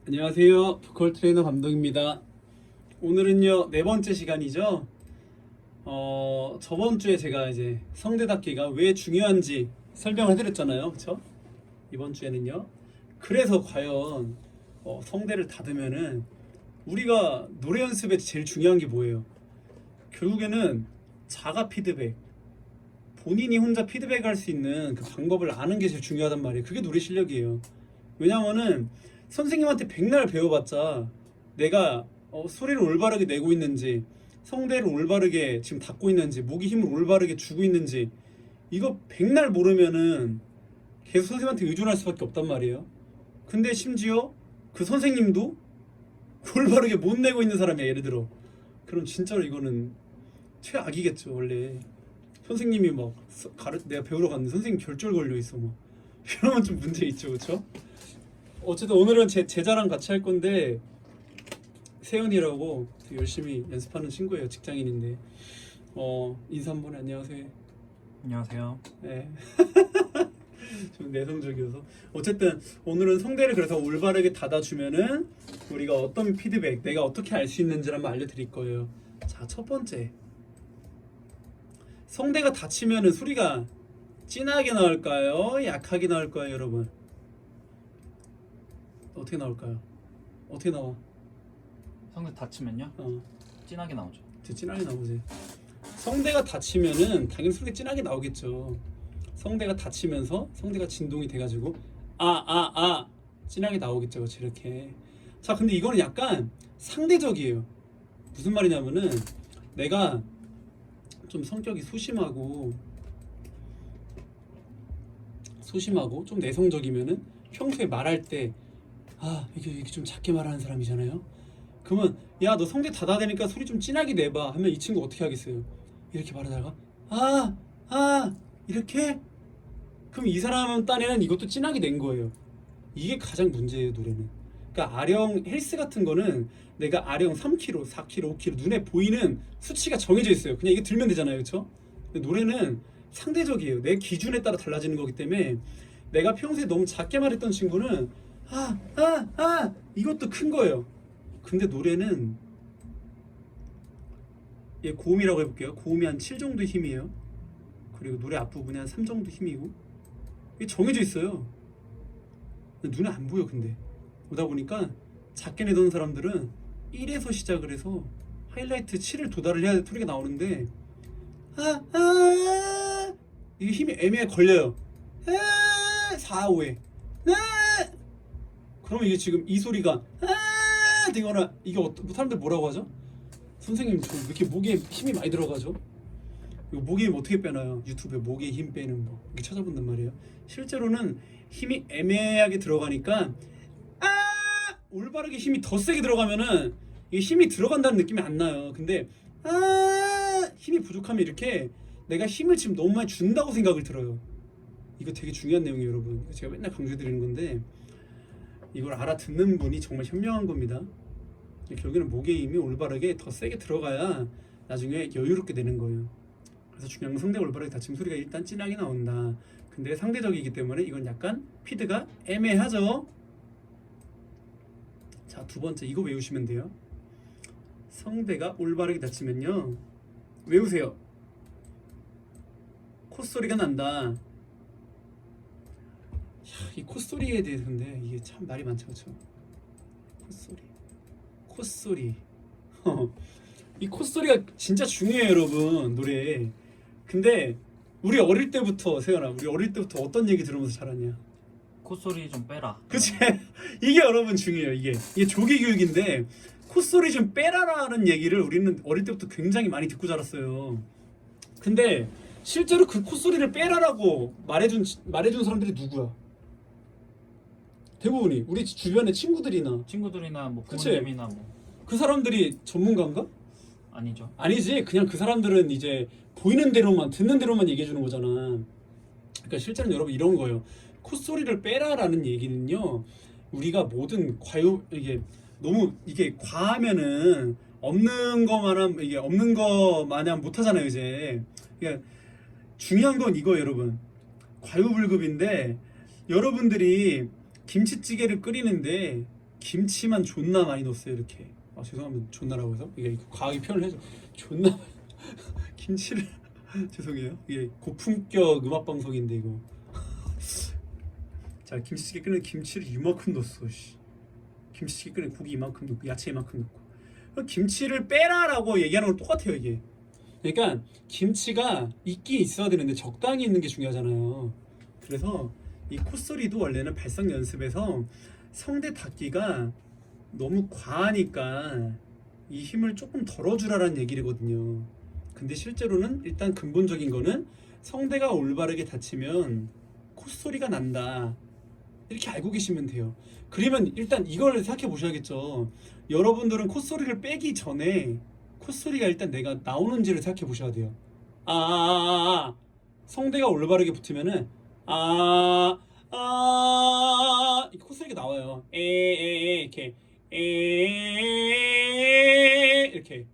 안녕하세요. 보컬 트레이너 감독입니다. 오늘은요, 네 번째 시간이죠. 저번 주에 제가 이제 성대닫기가 왜 중요한지 설명을 해드렸잖아요. 그쵸? 이번 주에는요. 그래서 과연 성대를 닫으면은 우리가 노래 연습에 제일 중요한 게 뭐예요? 결국에는 자가 피드백, 본인이 혼자 피드백할 수 있는 그 방법을 아는 게 제일 중요하단 말이에요. 그게 노래 실력이에요. 왜냐면은 선생님한테 백날 배워봤자 내가 소리를 올바르게 내고 있는지, 성대를 올바르게 지금 닫고 있는지, 목에 힘을 올바르게 주고 있는지, 이거 백날 모르면은 계속 선생님한테 의존할 수밖에 없단 말이에요. 근데 심지어 그 선생님도 올바르게 못 내고 있는 사람이야, 예를 들어. 그럼 진짜로 이거는 최악이겠죠. 원래 선생님이 막 내가 배우러 갔는데 선생님 결절 걸려 있어 막 이러면 좀 문제 있죠. 그렇죠? 어쨌든 오늘은 제 제자랑 같이 할 건데, 세연이라고 되게 열심히 연습하는 친구예요. 직장인인데 인사 한번 해. 안녕하세요. 안녕하세요. 네. 좀 내성적이어서. 어쨌든 오늘은 성대를 그래서 올바르게 닫아주면은 우리가 어떤 피드백, 내가 어떻게 알 수 있는지를 한번 알려드릴 거예요. 자, 첫 번째, 성대가 닫히면은 소리가 진하게 나올까요? 약하게 나올까요, 여러분? 어떻게 나올까요? 어떻게 나와? 성대 닫히면요? 진하게 나오죠. 진하게 나오지. 성대가 닫히면은 당연히 소리가 진하게 나오겠죠. 성대가 닫히면서 성대가 진동이 돼가지고 진하게 나오겠죠. 그렇죠? 이렇게. 자, 근데 이거는 약간 상대적이에요. 무슨 말이냐면은 내가 좀 성격이 소심하고 좀 내성적이면은 평소에 말할 때 이게 좀 작게 말하는 사람이잖아요. 그러면 야, 너 성대 닫아야 되니까 소리 좀 진하게 내봐 하면 이 친구 어떻게 하겠어요? 이렇게 말하다가 이렇게? 그럼 이 사람 딴에는 이것도 진하게 낸 거예요. 이게 가장 문제예요, 노래는. 그러니까 아령 헬스 같은 거는 내가 아령 3kg, 4kg, 5kg 눈에 보이는 수치가 정해져 있어요. 그냥 이게 들면 되잖아요. 그렇죠? 근데 노래는 상대적이에요. 내 기준에 따라 달라지는 거기 때문에 내가 평소에 너무 작게 말했던 친구는 이것도 큰 거예요. 근데 노래는 고음이라고 해볼게요. 고음이 한 7 정도 힘이에요. 그리고 노래 앞부분이 한 3 정도 힘이고, 이게 정해져 있어요. 눈에 안 보여. 근데 그러다 보니까 작게 내던 사람들은 1에서 시작을 해서 하이라이트 7을 도달을 해야 소리가 나오는데 이게 힘이 애매하게 걸려요. 4, 5에 그러면 이게 지금 이 소리가 되거나, 이게 사람들 뭐라고 하죠? 선생님 저 왜 이렇게 목에 힘이 많이 들어가죠? 이거 목에 힘 어떻게 빼나요? 유튜브에 목에 힘 빼는 거 이렇게 찾아본단 말이에요. 실제로는 힘이 애매하게 들어가니까 올바르게 힘이 더 세게 들어가면은 이게 힘이 들어간다는 느낌이 안 나요. 근데 힘이 부족하면 이렇게 내가 힘을 지금 너무 많이 준다고 생각을 들어요. 이거 되게 중요한 내용이에요, 여러분. 제가 맨날 강조드리는 건데 이걸 알아듣는 분이 정말 현명한 겁니다. 결국에는 목의 힘이 올바르게 더 세게 들어가야 나중에 여유롭게 되는 거예요. 그래서 중요한 건 성대가 올바르게 닫히면 소리가 일단 진하게 나온다. 근데 상대적이기 때문에 이건 약간 피드가 애매하죠. 자, 두 번째, 이거 외우시면 돼요. 성대가 올바르게 닫히면요, 외우세요. 콧소리가 난다. 이 콧소리에 대해서 근데 이게 참 말이 많죠. 그렇죠? 콧소리 이 콧소리가 진짜 중요해요, 여러분. 노래. 근데 우리 어릴 때부터, 세연아, 우리 어릴 때부터 어떤 얘기 들으면서 자랐냐? 콧소리 좀 빼라. 그치? 이게 여러분 중요해요. 이게 조기 교육인데 콧소리 좀 빼라라는 얘기를 우리는 어릴 때부터 굉장히 많이 듣고 자랐어요. 근데 실제로 그 콧소리를 빼라라고 말해준 사람들이 누구야? 대부분이 우리 주변의 친구들이나 뭐 그치? 부모님이나 뭐. 그 사람들이 전문가인가? 아니죠. 아니지. 그냥 그 사람들은 이제 보이는 대로만, 듣는 대로만 얘기해 주는 거잖아. 그러니까 실제로는 여러분 이런 거예요. 콧소리를 빼라라는 얘기는요, 우리가 모든 이게 너무 이게 과하면은 없는 거 마냥 못 하잖아요, 이제. 그러니까 중요한 건 이거예요, 여러분. 과유불급인데 여러분들이 김치찌개를 끓이는데 김치만 존나 많이 넣었어요. 이렇게. 아 죄송합니다. 존나라고 해서 이게 과하게 표현을 해줘. 존나 김치를 죄송해요. 이게 고품격 음악 방송인데 이거. 자 김치찌개 끓는 김치를 이만큼 넣었어. 씨. 김치찌개 끓는 고기 이만큼 넣고 야채 이만큼 넣고. 그럼 김치를 빼라라고 얘기하는 건 똑같아요 이게. 그러니까 김치가 있긴 있어야 되는데 적당히 있는 게 중요하잖아요. 그래서 이 콧소리도 원래는 발성 연습에서 성대 닫기가 너무 과하니까 이 힘을 조금 덜어주라는 얘기거든요. 근데 실제로는 일단 근본적인 거는 성대가 올바르게 닫히면 콧소리가 난다. 이렇게 알고 계시면 돼요. 그러면 일단 이걸 생각해 보셔야겠죠. 여러분들은 콧소리를 빼기 전에 콧소리가 일단 내가 나오는지를 생각해 보셔야 돼요. 성대가 올바르게 붙으면은 이렇게 콧소리가 나와요. 이렇게 이렇게.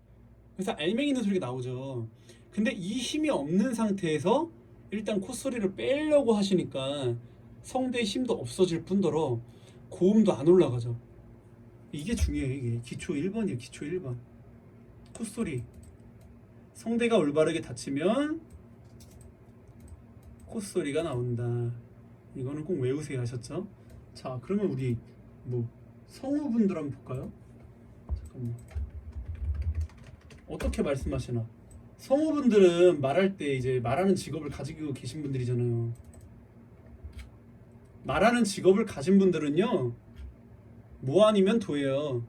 그래서 알맹이 있는 소리가 나오죠. 근데 이 힘이 없는 상태에서 일단 콧소리를 빼려고 하시니까 성대의 힘도 없어질 뿐더러 고음도 안 올라가죠. 이게 중요해요. 이게 기초 1번이에요. 기초 1번. 콧소리. 성대가 올바르게 닫히면 콧소리가 나온다. 이거는 꼭 외우세요. 하셨죠? 자, 그러면 우리 뭐 성우분들 한번 볼까요? 잠깐만. 어떻게 말씀하시나? 성우분들은 말할 때 이제 말하는 직업을 가지고 계신 분들이잖아요. 말하는 직업을 가진 분들은요, 뭐 아니면 도예요.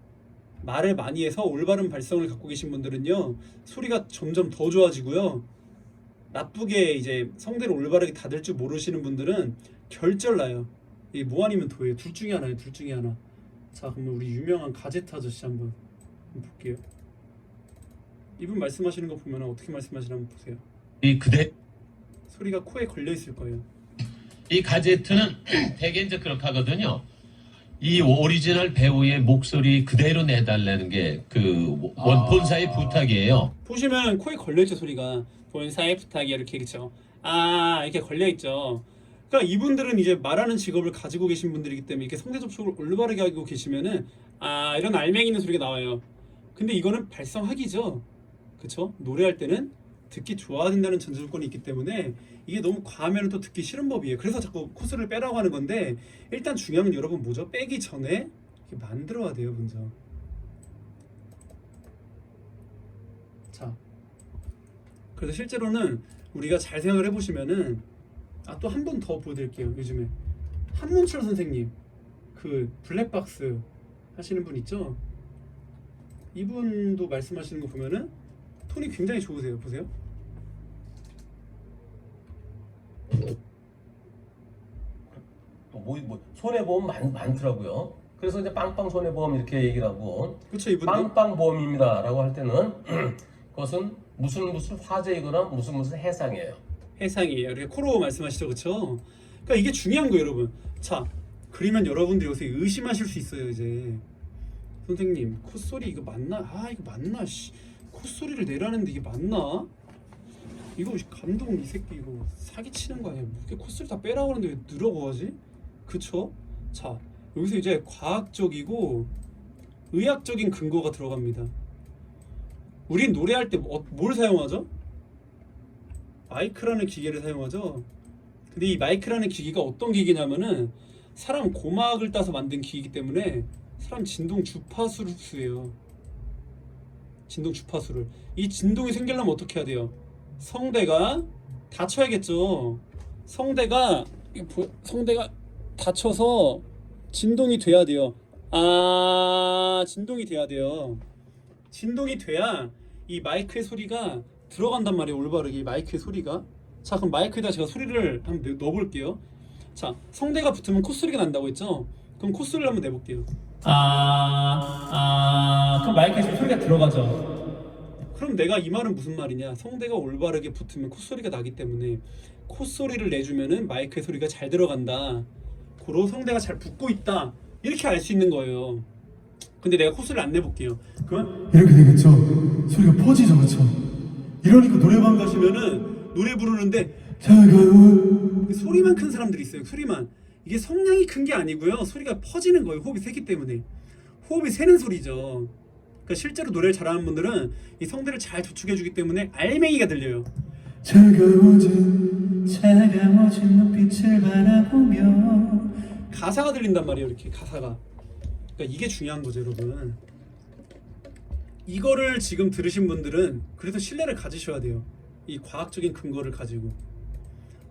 말을 많이 해서 올바른 발성을 갖고 계신 분들은요, 소리가 점점 더 좋아지고요. 나쁘게 이제 성대를 올바르게 닫을 줄 모르시는 분들은 결절나요. 이게 뭐 아니면 도예요. 둘 중에 하나예요. 둘 중에 하나. 자, 그러면 우리 유명한 가제트 아저씨 한번 볼게요. 이분 말씀하시는 거 보면 어떻게 말씀하시나 한번 보세요. 이 그대 소리가 코에 걸려 있을 거예요. 이 가제트는 되게 이제 그렇게 하거든요. 이 오리지널 배우의 목소리 그대로 내달라는 게 그 본사의 부탁이에요. 보시면 코에 걸려 있죠. 소리가 본사의 부탁이 이렇게 그렇죠. 이렇게 걸려 있죠. 그러니까 이분들은 이제 말하는 직업을 가지고 계신 분들이기 때문에 이렇게 성대 접촉을 올바르게 하고 계시면은 이런 알맹이 있는 소리가 나와요. 근데 이거는 발성하기죠. 그쵸? 노래할 때는 듣기 좋아야 된다는 전제 조건이 있기 때문에 이게 너무 과하면 또 듣기 싫은 법이에요. 그래서 자꾸 콧소리를 빼라고 하는 건데, 일단 중요한 건 여러분 뭐죠? 빼기 전에 이렇게 만들어야 돼요. 먼저. 자, 그래서 실제로는 우리가 잘 생각을 해보시면은 또 한 번 더 보여드릴게요. 요즘에 한문철 선생님 그 블랙박스 하시는 분 있죠? 이분도 말씀하시는 거 보면은 톤이 굉장히 좋으세요. 보세요. 뭐 손해보험 많더라고요. 그래서 이제 빵빵 손해보험 이렇게 얘기를 하고, 그렇죠. 이분도 빵빵보험입니다라고 할 때는 그것은 무슨 화재이거나 무슨 해상이에요. 해상이에요. 이렇게 코로 말씀하시죠. 그렇죠? 그러니까 이게 중요한 거예요, 여러분. 자, 그러면 여러분들이 요새 의심하실 수 있어요. 이제 선생님 콧소리 이거 맞나? 이거 맞나? 콧소리를 내라는데 이게 맞나? 이거 감독 이 새끼 이거 사기치는 거 아니야? 이렇게 콧소리 다 빼라고 하는데 왜 늘어고 하지? 그쵸? 자, 여기서 이제 과학적이고 의학적인 근거가 들어갑니다. 우린 노래할 때 뭘 사용하죠? 마이크라는 기계를 사용하죠. 근데 이 마이크라는 기기가 어떤 기기냐면은 사람 고막을 따서 만든 기기이기 때문에 사람 진동 주파수를 흡수해요. 진동 주파수를. 이 진동이 생기려면 어떻게 해야 돼요? 성대가 닫혀야겠죠. 성대가 닫혀서 진동이 돼야 돼요. 진동이 돼야 돼요. 진동이 돼야 이 마이크의 소리가 들어간단 말이에요. 올바르게 이 마이크의 소리가. 자, 그럼 마이크에다 제가 소리를 한번 넣어볼게요. 자, 성대가 붙으면 콧소리가 난다고 했죠? 그럼 콧소리를 한번 내볼게요. 그럼 마이크에서 소리가 들어가죠. 그럼 내가 이 말은 무슨 말이냐? 성대가 올바르게 붙으면 콧소리가 나기 때문에 콧소리를 내주면은 마이크의 소리가 잘 들어간다. 고로 성대가 잘 붙고 있다. 이렇게 알 수 있는 거예요. 근데 내가 콧소리를 안 내볼게요. 그러면 이렇게 되겠죠. 소리가 퍼지죠, 그렇죠? 이러니까 노래방 가시면은 노래 부르는데 소리만 큰 사람들이 있어요. 소리만. 이게 성량이 큰 게 아니고요. 소리가 퍼지는 거예요. 호흡이 세기 때문에. 호흡이 새는 소리죠. 그러니까 실제로 노래를 잘하는 분들은 이 성대를 잘 조축해주기 때문에 알맹이가 들려요. 차가워진 눈빛을 바라보며 가사가 들린단 말이에요. 이렇게 가사가. 그러니까 이게 중요한 거죠, 여러분. 이거를 지금 들으신 분들은 그래서 신뢰를 가지셔야 돼요. 이 과학적인 근거를 가지고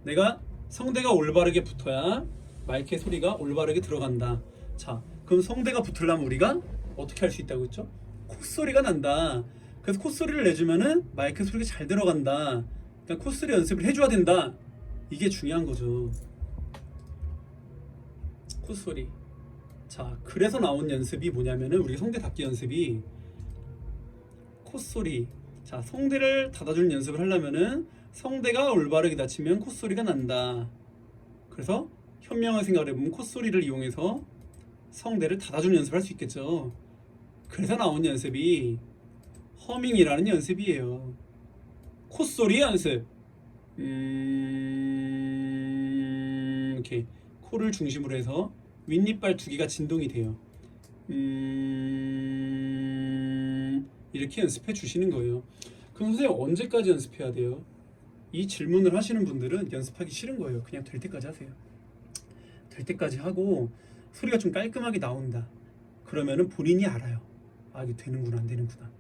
내가 성대가 올바르게 붙어야 마이크의 소리가 올바르게 들어간다. 자, 그럼 성대가 붙으려면 우리가 어떻게 할 수 있다고 했죠? 콧소리가 난다. 그래서 콧소리를 내주면은 마이크 소리가 잘 들어간다. 그러니까 콧소리 연습을 해줘야 된다. 이게 중요한 거죠. 콧소리. 자, 그래서 나온 연습이 뭐냐면은 우리 성대 닫기 연습이 콧소리. 자, 성대를 닫아주는 연습을 하려면은 성대가 올바르게 닫히면 콧소리가 난다. 그래서 현명한 생각을 해보면 콧소리를 이용해서 성대를 닫아주는 연습을 할 수 있겠죠. 그래서 나온 연습이 허밍이라는 연습이에요. 콧소리 연습. 이렇게 코를 중심으로 해서 윗니빨 두 개가 진동이 돼요. 이렇게 연습해 주시는 거예요. 그럼 선생님 언제까지 연습해야 돼요? 이 질문을 하시는 분들은 연습하기 싫은 거예요. 그냥 될 때까지 하세요. 될 때까지 하고 소리가 좀 깔끔하게 나온다. 그러면은 본인이 알아요. 아, 이게 되는구나 안 되는구나.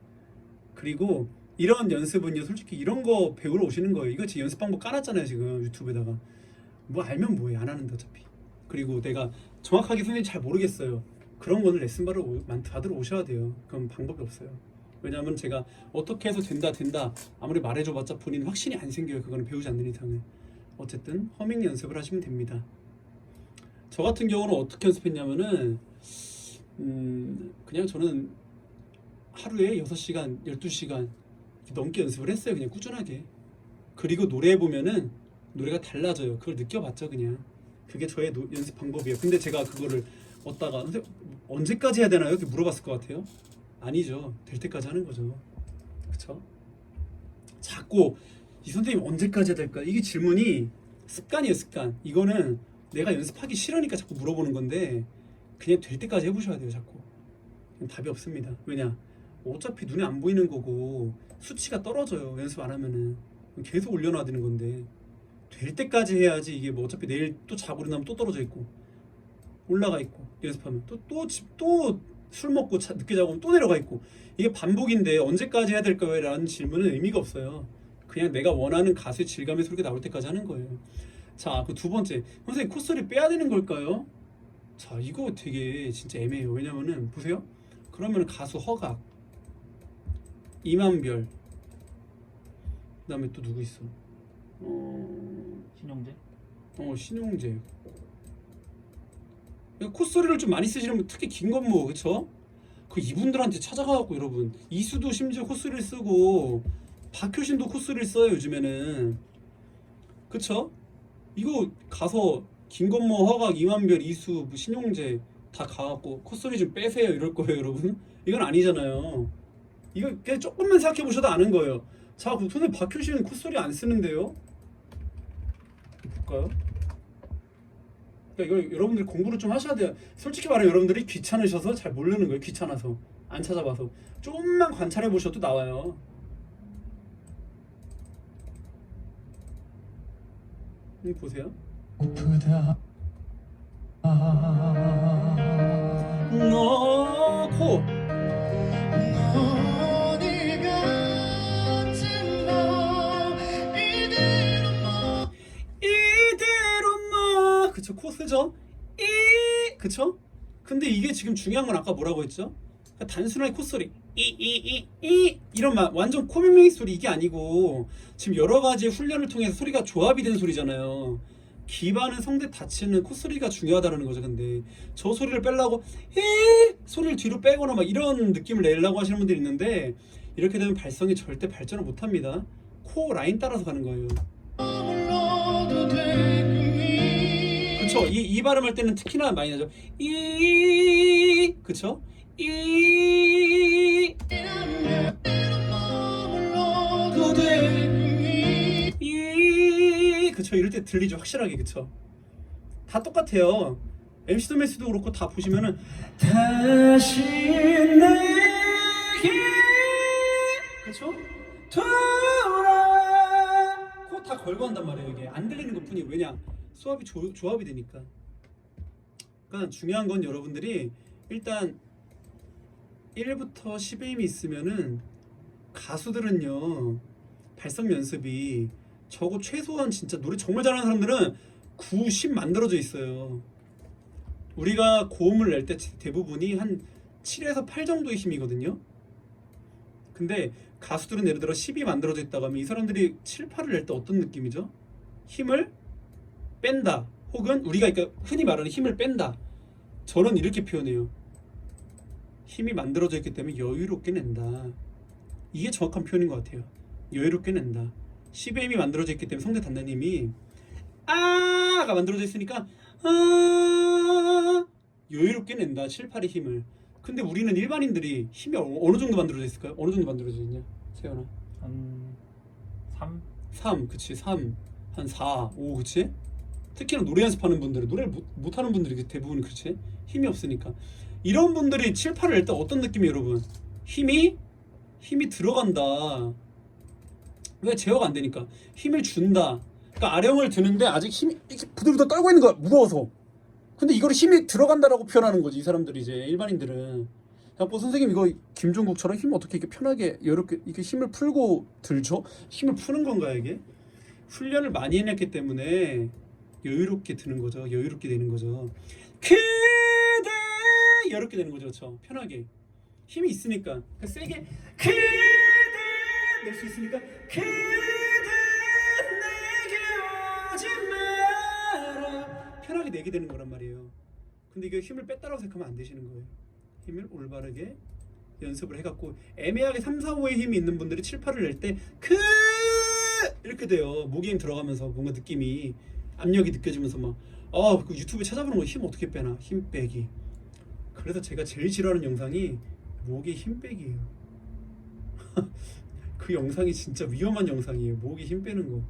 그리고 이런 연습은요, 솔직히 이런 거 배우러 오시는 거예요. 이거 제 연습 방법 깔았잖아요 지금 유튜브에다가. 뭐 알면 뭐해, 안 하는데 어차피. 그리고 내가 정확하게 선생님 잘 모르겠어요. 그런 거는 레슨 받으러 오셔야 돼요. 그럼 방법이 없어요. 왜냐하면 제가 어떻게 해서 된다 아무리 말해줘봤자 본인 확신이 안 생겨요. 그거는 배우지 않는 이상은. 어쨌든 허밍 연습을 하시면 됩니다. 저 같은 경우는 어떻게 연습했냐면은 그냥 저는 하루에 6시간, 12시간 넘게 연습을 했어요. 그냥 꾸준하게. 그리고 노래해보면은 노래가 달라져요. 그걸 느껴봤죠 그냥. 그게 저의 연습 방법이에요. 근데 제가 그거를 얻다가 언제까지 해야 되나요? 이렇게 물어봤을 것 같아요. 아니죠. 될 때까지 하는 거죠. 그쵸? 자꾸 이 선생님 언제까지 해야 될까? 이게 질문이 습관이에요, 습관. 이거는 내가 연습하기 싫으니까 자꾸 물어보는 건데 그냥 될 때까지 해보셔야 돼요, 자꾸. 답이 없습니다. 왜냐? 어차피 눈에 안 보이는 거고 수치가 떨어져요. 연습 안 하면은 계속 올려놔야 되는 건데 될 때까지 해야지. 이게 뭐 어차피 내일 또 자고 일어나면 또 떨어져 있고 올라가 있고 연습하면 또 술 먹고 늦게 자고 또 내려가 있고 이게 반복인데 언제까지 해야 될까요? 라는 질문은 의미가 없어요. 그냥 내가 원하는 가수의 질감의 소리가 나올 때까지 하는 거예요. 자, 그 두 번째, 선생님 콧소리 빼야 되는 걸까요? 자, 이거 되게 진짜 애매해요. 왜냐면은 보세요. 그러면 가수 허각, 이만별, 그다음에 또 누구 있어? 신용재? 신용재. 콧소리를 좀 많이 쓰시는 분, 특히 김건모, 그쵸? 그 이분들한테 찾아가갖고 여러분, 이수도 심지어 콧소리를 쓰고 박효신도 콧소리를 써요 요즘에는. 그쵸? 이거 가서 김건모, 허각, 이만별, 이수, 신용재 다 가갖고 콧소리 좀 빼세요 이럴 거예요 여러분. 이건 아니잖아요. 이거 그냥 조금만 생각해 보셔도 아는 거예요. 자, 그럼 선생님 박효신은 콧소리 안 쓰는데요? 볼까요? 그러니까 이거 여러분들이 공부를 좀 하셔야 돼요. 솔직히 말해 여러분들이 귀찮으셔서 잘 모르는 거예요. 귀찮아서 안 찾아봐서. 조금만 관찰해 보셔도 나와요. 보세요. 고프다 너 코. 이대로 뭐 그쵸, 코 쓰죠? 그쵸? 근데 이게 지금 중요한 건 아까 뭐라고 했죠? 그러니까 단순하게 콧소리 이런 완전 코맹맹이 소리 이게 아니고 지금 여러 가지 훈련을 통해서 소리가 조합이 된 소리잖아요. 기반은 성대 닫히는 콧소리가 중요하다는 거죠. 근데 저 소리를 빼려고 소리를 뒤로 빼거나 막 이런 느낌을 내려고 하시는 분들이 있는데 이렇게 되면 발성이 절대 발전을 못합니다. 코 라인 따라서 가는 거예요. 그쵸? 이 발음할 때는 특히나 많이 나죠. 그쵸? 그쵸? 이럴 때 들리죠, 확실하게. 그쵸? 다 똑같아요. MC 도메스도 그렇고 다 보시면은 다시 조합이 되니까. 그러니까 중요한 건 여러분들이 일단 1부터 10의 힘이 있으면은 가수들은요 발성 연습이 적어 최소한 진짜 노래 정말 잘하는 사람들은 9, 10 만들어져 있어요. 우리가 고음을 낼 때 대부분이 한 7에서 8 정도의 힘이거든요. 근데 가수들은 예를 들어 10이 만들어져 있다고 하면 이 사람들이 7, 8을 낼 때 어떤 느낌이죠? 힘을 뺀다. 혹은 우리가 그러니까 흔히 말하는 힘을 뺀다. 저는 이렇게 표현해요. 힘이 만들어져 있기 때문에 여유롭게 낸다. 이게 정확한 표현인 것 같아요. 여유롭게 낸다. 10의 힘이 만들어져 있기 때문에 성대 닫는 힘이 아가 만들어져 있으니까 아 여유롭게 낸다. 7, 8의 힘을. 근데 우리는 일반인들이 힘이 어느 정도 만들어져 있을까요? 어느 정도 만들어져 있냐? 세연아. 한 3? 3 그치 3 한 4, 5 그치? 특히나 노래 연습하는 분들은 노래를 못하는 분들이 대부분 그렇지? 힘이 없으니까 이런 분들이 7, 8을 낼 때 어떤 느낌이에요 여러분? 힘이 들어간다. 왜 제어가 안 되니까 힘을 준다. 그러니까 아령을 드는데 아직 힘이 이렇게 부들부들 떨고 있는 거야 무거워서. 근데 이걸 힘이 들어간다라고 표현하는 거지 이 사람들이 이제 일반인들은. 야, 뭐 선생님 이거 김종국처럼 힘 어떻게 이렇게 편하게 이렇게 힘을 풀고 들죠? 힘을 푸는 건가 이게? 훈련을 많이 해냈기 때문에 여유롭게 드는 거죠. 여유롭게 되는 거죠. 그대 이렇게 되는 거죠. 그렇죠? 편하게 힘이 있으니까 세게 그대 낼 수 있으니까 그대 내게 오지 마라 편하게 내게 되는 거란 말이에요. 근데 이게 힘을 뺐다라고 생각하면 안 되시는 거예요. 힘을 올바르게 연습을 해갖고 애매하게 3, 4, 5의 힘이 있는 분들이 7, 8을 낼 때 이렇게 돼요. 목에 힘 들어가면서 뭔가 느낌이 압력이 느껴지면서 막 그 유튜브에 찾아보는 거 힘 어떻게 빼나 힘 빼기. 그래서 제가 제일 싫어하는 영상이 목에 힘 빼기예요. 그 영상이 진짜 위험한 영상이에요. 목에 힘 빼는 거.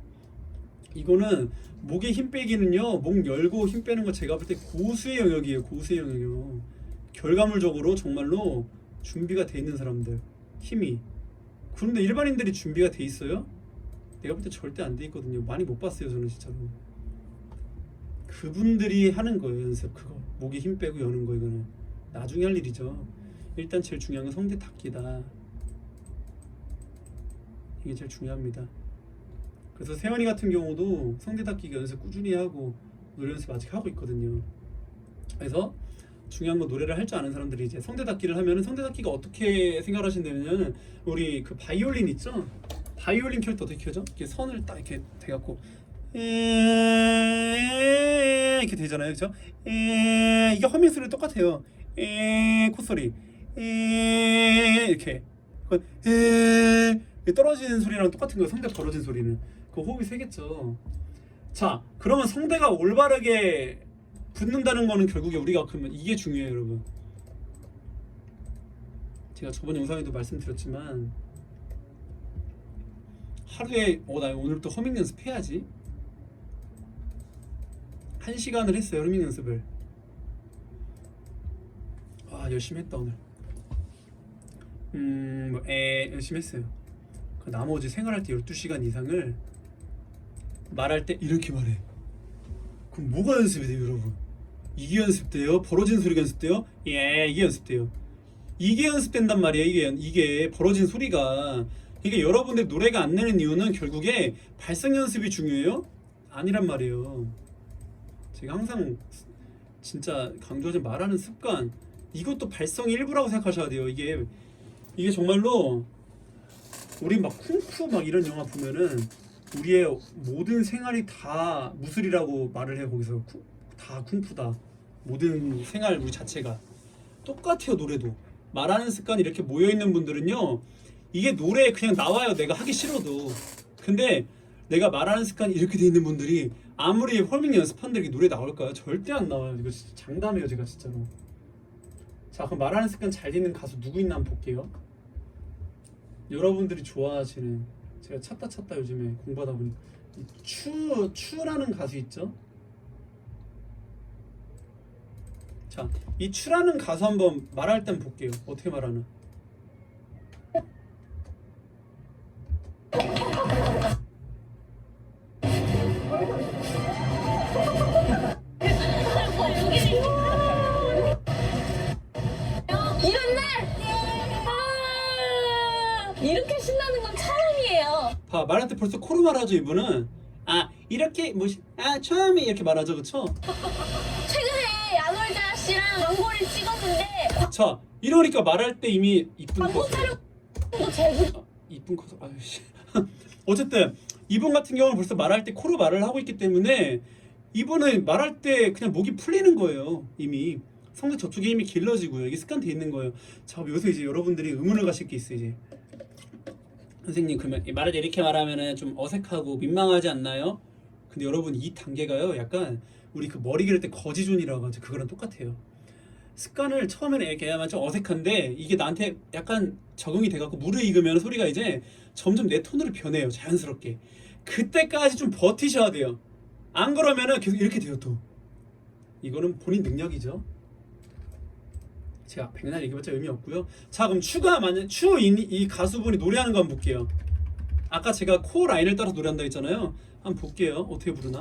이거는 목에 힘 빼기는요 목 열고 힘 빼는 거 제가 볼 때 고수의 영역이에요. 고수의 영역이요. 결과물적으로 정말로 준비가 돼 있는 사람들 힘이. 그런데 일반인들이 준비가 돼 있어요? 내가 볼 때 절대 안 돼 있거든요. 많이 못 봤어요 저는 진짜로. 그분들이 하는 거예요 연습 그거. 목에 힘 빼고 여는 거 이거는 나중에 할 일이죠. 일단 제일 중요한 건 성대 닫기다. 이게 제일 중요합니다. 그래서 세연이 같은 경우도 성대 닫기 연습 꾸준히 하고 노래 연습 아직 하고 있거든요. 그래서 중요한 건 노래를 할 줄 아는 사람들이 이제 성대 닫기를 하면은 성대 닫기가 어떻게 생각하신다면은 우리 그 바이올린 있죠? 바이올린 켤 때 어떻게 켜죠? 이렇게 선을 딱 이렇게 대갖고 이렇게 되잖아요, 그렇죠? 이게 허밍 소리 똑같아요. 콧소리 이렇게 떨어지는 소리랑 똑같은 거예요. 성대 벌어진 소리는 그 호흡이 세겠죠. 자, 그러면 성대가 올바르게 붙는다는 거는 결국에 우리가 그러면 이게 중요해요, 여러분. 제가 저번 영상에도 말씀드렸지만 하루에 나 오늘부터 허밍 연습해야지. 1시간을 했어요, 허밍 연습을. 열심히 했다 오늘. 열심히 했어요. 그 나머지 생활할 때 12시간 이상을 말할 때 이렇게 말해. 그럼 뭐가 연습이 돼요, 여러분? 이게 연습돼요? 벌어진 소리가 연습돼요? 예, 이게 연습돼요. 이게 연습된단 말이에요. 이게 벌어진 소리가. 이게 여러분들 노래가 안 내는 이유는 결국에 발성 연습이 중요해요? 아니란 말이에요. 제가 항상 진짜 강조하지 말하는 습관, 이것도 발성의 일부라고 생각하셔야 돼요. 이게 정말로 우리 막 쿵푸 막 이런 영화 보면은 우리의 모든 생활이 다 무술이라고 말을 해. 거기서 다 쿵푸다. 모든 생활 우리 자체가 똑같아요. 노래도 말하는 습관이 이렇게 모여있는 분들은요 이게 노래에 그냥 나와요. 내가 하기 싫어도. 근데 내가 말하는 습관이 이렇게 돼 있는 분들이 아무리 허밍 연습한들 이게 노래 나올까요? 절대 안 나와요. 이거 진짜 장담해요 제가 진짜로. 자, 그럼 말하는 습관 잘 되는 가수 누구 있나 한번 볼게요. 여러분들이 좋아하시는, 제가 찾다 요즘에 공부하다 보니까 추라는 가수 있죠? 자, 이 추라는 가수 한번 말할 때 한번 볼게요. 어떻게 말하나? 이런 날! 이렇게 신나는 건 처음이에요. 봐, 말할 때 벌써 코로 말하죠. 이분은 이렇게 처음에 이렇게 말하죠. 그쵸? 최근에 야놀자 씨랑 광고를 찍었는데 자, 이러니까 말할 때 이미 이쁜 광고 컷 촬영도 제구 이쁜 컷 아유씨 어쨌든 이분 같은 경우는 벌써 말할 때 코로 말을 하고 있기 때문에 이분은 말할 때 그냥 목이 풀리는 거예요. 이미 성대 저쪽에 힘이 길러지고요. 이게 습관돼 있는 거예요. 자, 여기서 이제 여러분들이 의문을 가실 게 있어요. 이제 선생님, 그러면 말을 이렇게 말하면은 좀 어색하고 민망하지 않나요? 근데 여러분, 이 단계가요 약간 우리 그 머리 기를 때 거지존이라고 하죠. 그거랑 똑같아요. 습관을 처음에는 이렇게 해야만 좀 어색한데 이게 나한테 약간 적응이 돼갖고 무르익으면 소리가 이제 점점 내 톤으로 변해요. 자연스럽게. 그때까지 좀 버티셔야 돼요. 안 그러면은 계속 이렇게 돼요. 또 이거는 본인 능력이죠. 제가 백날 얘기해봤자 의미 없고요. 자, 그럼 이 가수분이 노래하는 거 한번 볼게요. 아까 제가 코 라인을 따라서 노래한다 했잖아요. 한번 볼게요. 어떻게 부르나?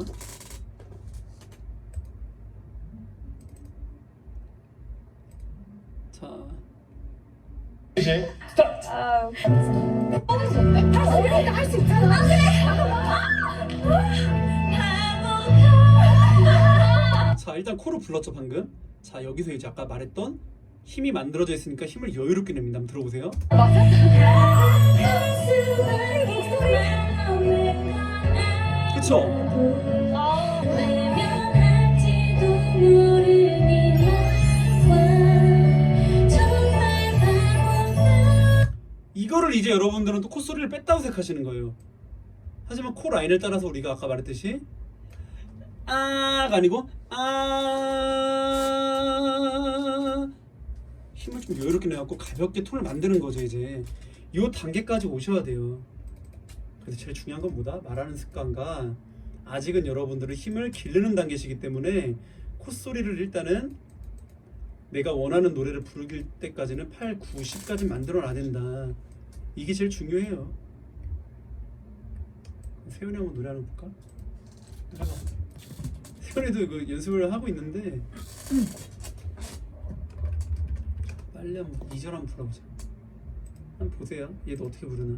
자, 이제 할 수 있잖아. 자, 일단 코로 불렀죠 방금. 자, 여기서 이제 아까 말했던 힘이 만들어져 있으니까 힘을 여유롭게 냅니다. 한번 들어보세요. 그쵸? 이거를 이제 여러분들은 또 콧소리를 뺐다고 생각하시는 거예요. 하지만 코 라인을 따라서 우리가 아까 말했듯이 아가 아니고 힘을 좀 여유롭게 내갖고 가볍게 톤을 만드는 거죠. 이제 이 단계까지 오셔야 돼요. 그래서 제일 중요한 건 뭐다? 말하는 습관과 아직은 여러분들은 힘을 기르는 단계시기 때문에 콧소리를 일단은 내가 원하는 노래를 부를 때까지는 8, 9, 10까지 만들어놔야 된다. 이게 제일 중요해요. 세훈이 한번 노래 하나 볼까? 해봐. 세훈이도 그 연습을 하고 있는데 빨리 한번 2절 한번 불러보자. 한번 보세요. 얘도 어떻게 부르나.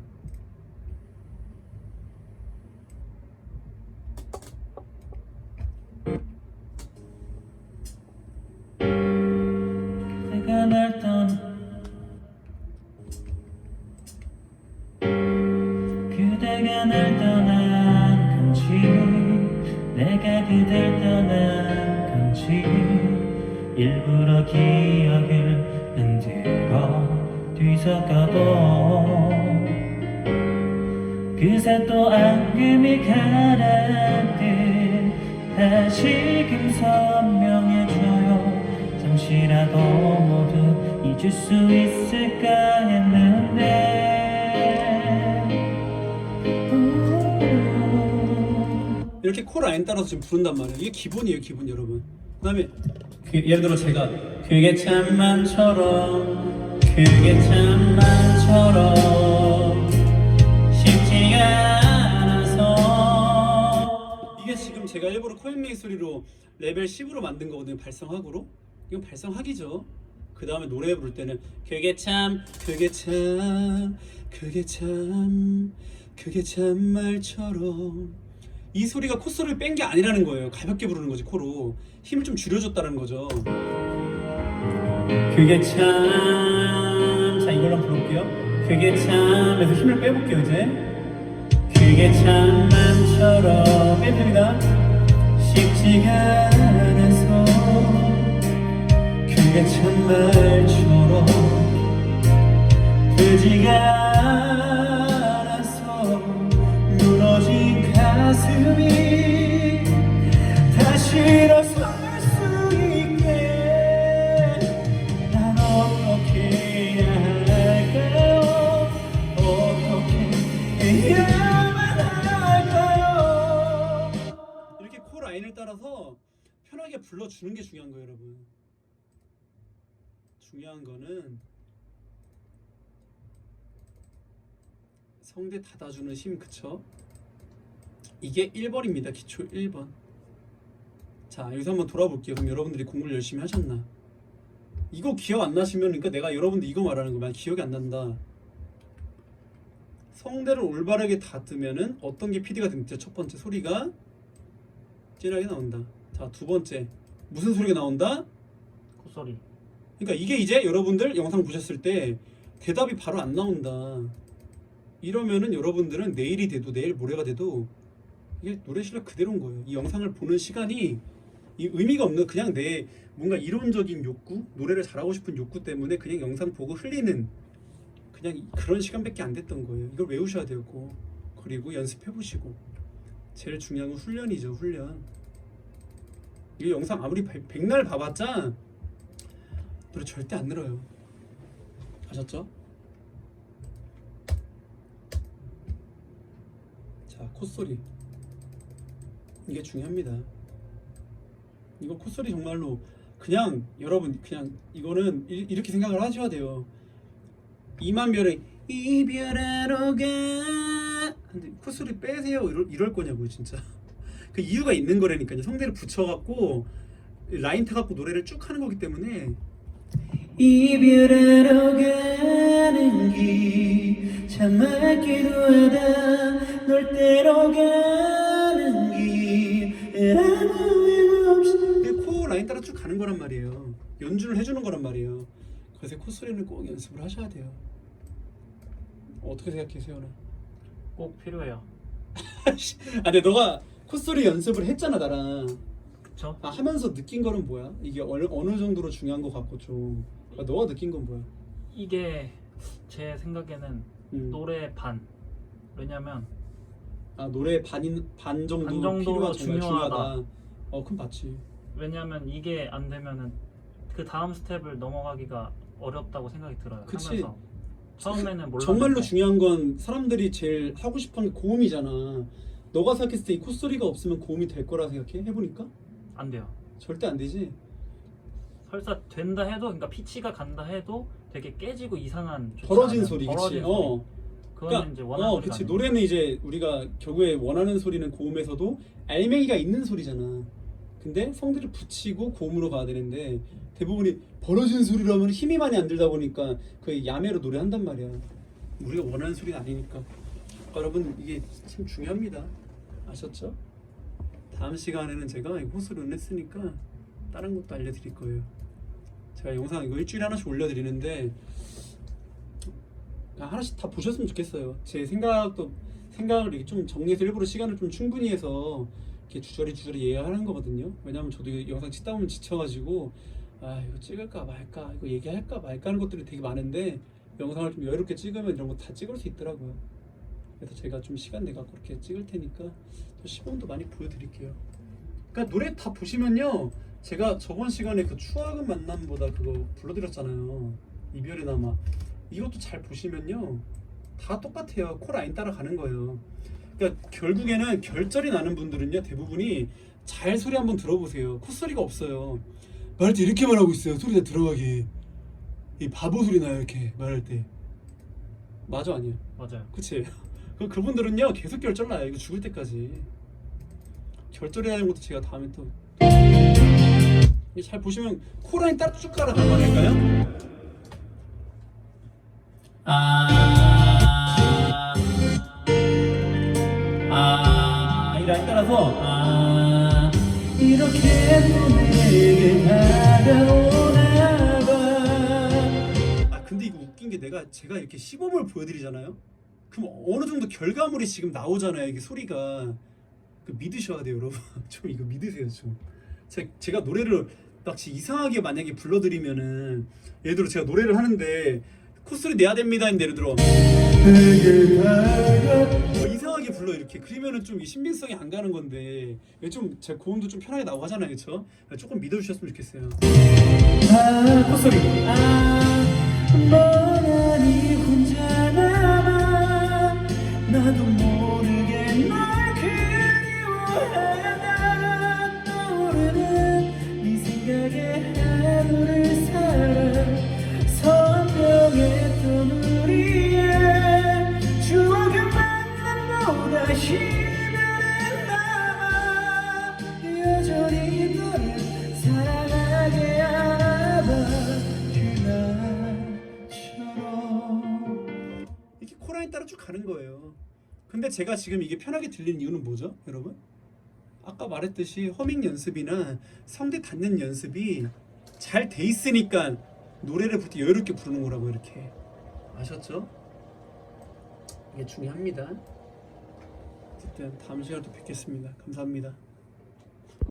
내가 날 떠나 그대가 날 떠난 건지 내가 그댈 떠난 건지 일부러 기억을 흔들어 뒤섞어도 그새 또 앙금이 가라앉듯 다시금 선명해져요. 잠시라도 모두 잊을 수 있을까 했는데 이렇게 코 라인 따라서 지금 부른단 말이에요. 이게 기본이에요, 기본 여러분. 그다음에 예를 들어 제가 그게 참 많처럼 그게 참 많처럼 쉽지가 않아서 이게 지금 제가 일부러 코인메이 소리로 레벨 10으로 만든 거거든요. 발성학으로. 이건 발성학이죠. 그 다음에 노래 부를 때는 그게 참 말처럼 이 소리가 콧소리를 뺀 게 아니라는 거예요. 가볍게 부르는 거지. 코로 힘을 좀 줄여줬다는 거죠. 그게 참, 자 이걸로 한번 불러볼게요. 그게 참 해서 힘을 빼볼게요. 이제 그게 참 많처럼 빼면 됩니다. 쉽지가 않아서 그게 참 말처럼 되지가 않아서 무너진 가슴이 다시 일어설 수 있게 난 어떻게 해야 할까요? 어떻게 해야만 할까요? 이렇게 코 라인을 따라서 편하게 불러주는 게 중요한 거예요, 여러분. 중요한 거는 성대 닫아주는 힘, 그쵸? 이게 1번입니다. 기초 1번. 자, 여기서 한번 돌아볼게요. 그럼 여러분들이 공부를 열심히 하셨나? 이거 기억 안 나시면 그러니까 내가 여러분들 이거 말하는 거만 기억이 안 난다. 성대를 올바르게 닫으면은 어떤 게 PD가 됩니까? 첫 번째 소리가 진하게 나온다. 자, 두 번째 무슨 소리가 나온다? 콧소리. 그러니까 이게 이제 여러분들 영상 보셨을 때 대답이 바로 안 나온다. 이러면은 여러분들은 내일이 돼도 내일 모레가 돼도 이게 노래 실력 그대로인 거예요. 이 영상을 보는 시간이 이 의미가 없는 그냥 내 뭔가 이론적인 욕구, 노래를 잘하고 싶은 욕구 때문에 그냥 영상 보고 흘리는 그냥 그런 시간밖에 안 됐던 거예요. 이걸 외우셔야 되고 그리고 연습해 보시고 제일 중요한 건 훈련이죠. 훈련. 이 영상 아무리 백날 봐봤자 노래 절대 안 늘어요. 아셨죠? 자, 콧소리 이게 중요합니다. 이거 콧소리 정말로 그냥 여러분 그냥 이거는 이렇게 생각을 하셔야 돼요. 이만별의 이별하러 가 근데 콧소리 빼세요 이럴 거냐고요 진짜. 그 이유가 있는 거라니까요. 성대를 붙여갖고 라인 타갖고 노래를 쭉 하는 거기 때문에 이별하러 가는 길 참 맑기도 하다 널 때로 가는 길 아무 일 없이 코 라인 따라 쭉 가는 거란 말이에요. 연주를 해주는 거란 말이에요. 그래서 콧소리는 꼭 연습을 하셔야 돼요. 어떻게 생각해 세연아? 꼭 필요해요. 아 근데 너가 콧소리 연습을 했잖아 나랑. 그쵸? 아 하면서 느낀 거는 뭐야? 이게 어느 정도로 중요한 것 같고 좀 너가 느낀 건 뭐야? 이게 제 생각에는 노래 반. 왜냐면 아 노래 반 정도 반 정도로 필요가 정말 중요하다. 중요하다. 그럼 맞지. 왜냐면 이게 안 되면은 그 다음 스텝을 넘어가기가 어렵다고 생각이 들어요. 그치. 하면서 처음에는 몰랐는데 정말로 중요한 건 사람들이 제일 하고 싶어하는 게 고음이잖아. 너가 생각했을 때 이 콧소리가 없으면 고음이 될 거라 생각해? 해보니까 안 돼요. 절대 안 되지. 설사 된다 해도 그러니까 피치가 간다 해도 되게 깨지고 이상한 좋지 벌어진 않은 소리, 그치? 벌어진 소리. 그거는 이제 원하는 소리가 그치. 아니고. 노래는 이제 우리가 결국에 원하는 소리는 고음에서도 알맹이가 있는 소리잖아. 근데 성대를 붙이고 고음으로 가야 되는데 대부분이 벌어진 소리라면 힘이 많이 안 들다 보니까 그 야매로 노래한단 말이야. 우리가 원하는 소리가 아니니까. 여러분 이게 참 중요합니다. 아셨죠? 다음 시간에는 제가 호수를 했으니까 다른 것도 알려드릴 거예요. 제가 영상 이거 일주일에 하나씩 올려드리는데 하나씩 다 보셨으면 좋겠어요. 제 생각을 이렇게 좀 정리해서 일부러 시간을 좀 충분히 해서 이렇게 주저리 얘기하는 거거든요. 왜냐면 저도 이 영상 찍다 보면 지쳐가지고 이거 찍을까 말까 이거 얘기할까 말까 하는 것들이 되게 많은데 영상을 좀 여유롭게 찍으면 이런 거 다 찍을 수 있더라고요. 그래서 제가 좀 시간 내갖고 그렇게 찍을 테니까 또 시범도 많이 보여드릴게요. 그러니까 노래 다 보시면요, 제가 저번 시간에 그 추억은 만남보다 그거 불러드렸잖아요. 이별의 남아. 이것도 잘 보시면요 다 똑같아요. 코 라인 따라가는 거예요. 그러니까 결국에는 결절이 나는 분들은요 대부분이 잘 소리 한번 들어보세요. 콧소리가 없어요. 말할 때 이렇게만 하고 있어요. 소리가 들어가게. 이 바보 소리 나요 이렇게 말할 때. 맞아 아니야? 맞아요. 그치? 그분들은요 계속 결절 나요. 이거 죽을 때까지. 결절이라는 것도 제가 다음에 또 잘 보시면 코 라인 따라 쭉 가라 한번 할까요? 이 라인 따라서 이렇게 또 내게 다가오나 봐. 근데 이거 웃긴 게 제가 이렇게 시범을 보여드리잖아요. 그럼 어느 정도 결과물이 지금 나오잖아요. 이게 소리가 믿으셔야 돼요, 여러분. 좀 이거 믿으세요, 좀. 제가 노래를 막 이상하게 만약에 불러드리면은 예를 들어 제가 노래를 하는데 콧소리 내야 됩니다 했는데 예를 들어 이상하게 불러 이렇게 그러면은 좀 신빙성이 안 가는 건데 좀 제 고음도 좀 편하게 나오고 하잖아요, 그렇죠? 조금 믿어주셨으면 좋겠어요. 콧소리. 뻔하니 혼자 남아 나도 모르게 널 그리워하다 떠오르는 네 생각에 하루를 살아 선명했던 우리의 추억은 만남보다 시간은 남아 여전히 너를 사랑하게 하나 봐 가는 거예요. 근데 제가 지금 이게 편하게 들리는 이유는 뭐죠, 여러분? 아까 말했듯이 허밍 연습이나 성대 닿는 연습이 잘 돼 있으니까 노래를 부를 때 여유롭게 부르는 거라고. 이렇게 아셨죠? 이게 중요합니다. 어쨌든 다음 시간에 또 뵙겠습니다. 감사합니다.